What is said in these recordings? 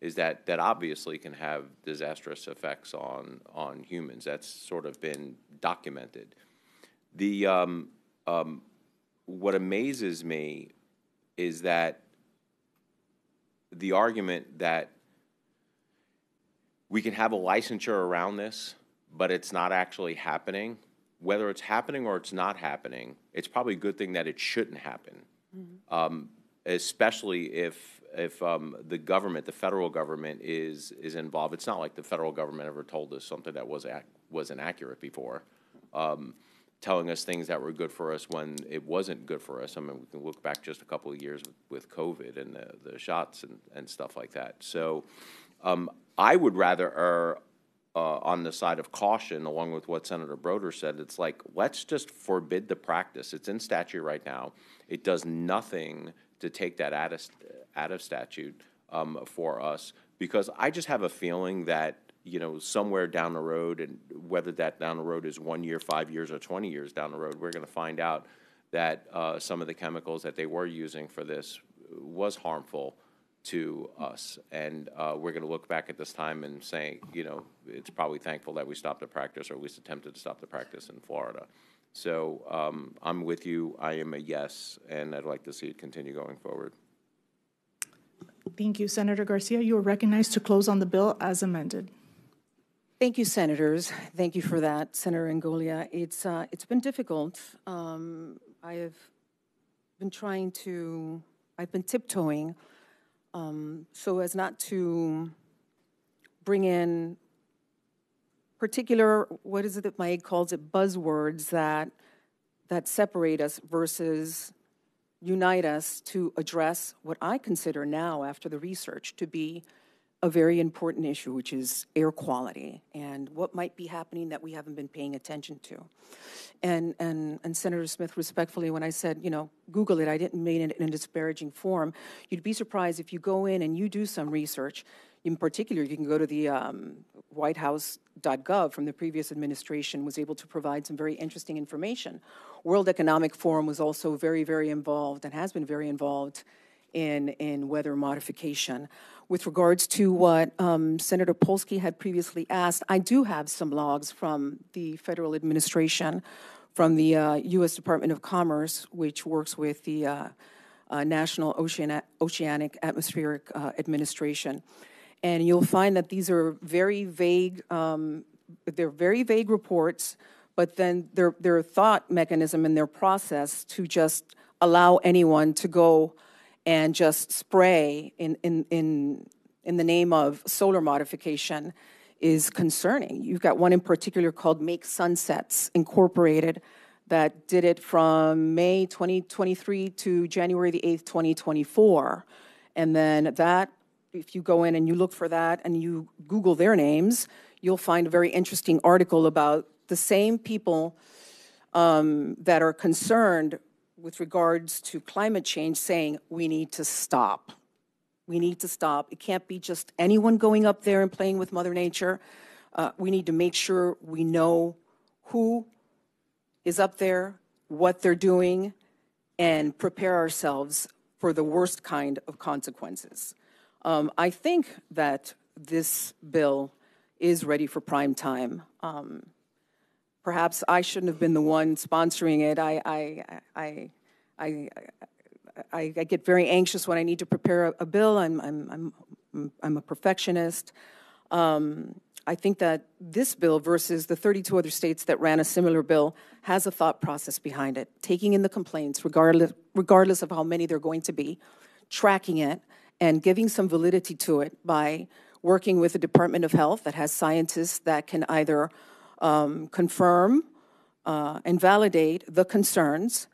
is that obviously can have disastrous effects on humans. That's sort of been documented. What amazes me is that the argument that we can have a licensure around this, but it's not actually happening. Whether it's happening or it's not happening, it's probably a good thing that it shouldn't happen, especially if the government, the federal government, is involved. It's not like the federal government ever told us something that wasn't accurate before, telling us things that were good for us when it wasn't good for us. I mean, we can look back just a couple of years with COVID and the shots and stuff like that. So I would rather err on the side of caution, along with what Senator Broder said. It's like, let's just forbid the practice. It's in statute right now. It does nothing to take that out of statute for us, because I just have a feeling that, you know, somewhere down the road, and whether that down the road is 1 year, 5 years, or 20 years down the road, we're going to find out that some of the chemicals that they were using for this was harmful to us, and we're going to look back at this time and say, you know, it's probably thankful that we stopped the practice, or at least attempted to stop the practice in Florida. So I'm with you. I am a yes, and I'd like to see it continue going forward. Thank you, Senator Garcia. You are recognized to close on the bill as amended. Thank you, senators. Thank you for that, Senator Ngolia. It's been difficult. I've been tiptoeing so as not to bring in particular, what is it that Mike calls it, buzzwords that separate us versus unite us to address what I consider now, after the research, to be a very important issue, which is air quality and what might be happening that we haven't been paying attention to. And Senator Smith, respectfully, when I said, you know, Google it, I didn't mean it in a disparaging form. You'd be surprised if you go in and you do some research. In particular, you can go to the whitehouse.gov from the previous administration, was able to provide some very interesting information. World Economic Forum was also very, very involved and has been very involved in weather modification. With regards to what Senator Polsky had previously asked, I do have some logs from the federal administration, from the U.S. Department of Commerce, which works with the National Oceanic Atmospheric Administration. And you'll find that these are very vague, they're very vague reports, but then their thought mechanism and their process to just allow anyone to go and just spray in the name of solar modification is concerning. You've got one in particular called Make Sunsets Incorporated that did it from May 2023 to January the 8th, 2024. And then that, if you go in and you look for that and you Google their names, you'll find a very interesting article about the same people that are concerned with regards to climate change, saying we need to stop. We need to stop. It can't be just anyone going up there and playing with Mother Nature. We need to make sure we know who is up there, what they're doing, and prepare ourselves for the worst kind of consequences. I think that this bill is ready for prime time. Perhaps I shouldn't have been the one sponsoring it. I get very anxious when I need to prepare a bill. I'm a perfectionist. I think that this bill versus the 32 other states that ran a similar bill has a thought process behind it, taking in the complaints, regardless of how many there are going to be, tracking it, and giving some validity to it by working with the Department of Health that has scientists that can either confirm and validate the concerns,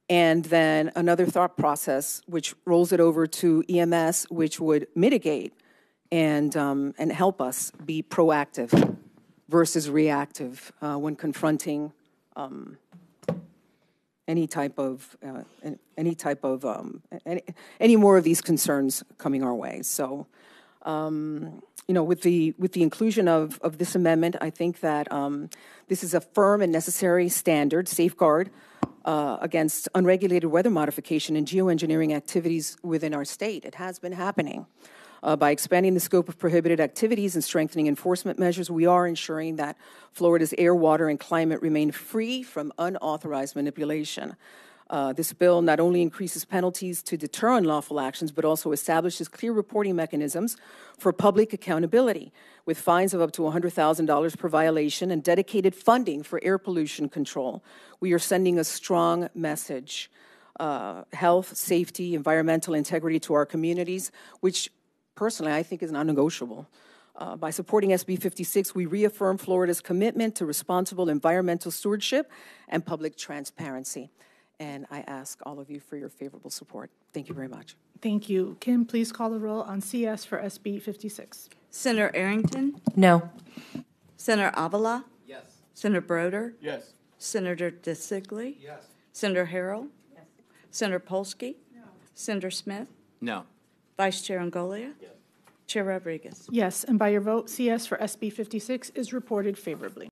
and then another thought process which rolls it over to EMS, which would mitigate and help us be proactive versus reactive when confronting any more of these concerns coming our way. So, you know, with the inclusion of this amendment, I think that this is a firm and necessary standard, safeguard against unregulated weather modification and geoengineering activities within our state. It has been happening. By expanding the scope of prohibited activities and strengthening enforcement measures, we are ensuring that Florida's air, water, and climate remain free from unauthorized manipulation. This bill not only increases penalties to deter unlawful actions, but also establishes clear reporting mechanisms for public accountability, with fines of up to $100,000 per violation and dedicated funding for air pollution control. We are sending a strong message, health, safety, environmental integrity to our communities, which personally I think is non-negotiable. By supporting SB 56, we reaffirm Florida's commitment to responsible environmental stewardship and public transparency. And I ask all of you for your favorable support. Thank you very much. Thank you. Kim, please call the roll on CS for SB 56. Senator Arrington? No. Senator Avila? Yes. Senator Broder? Yes. Senator DeSigley? Yes. Senator Harrell? Yes. Senator Polsky? No. Senator Smith? No. Vice Chair Angolia? Yes. Chair Rodriguez? Yes, and by your vote, CS for SB 56 is reported favorably.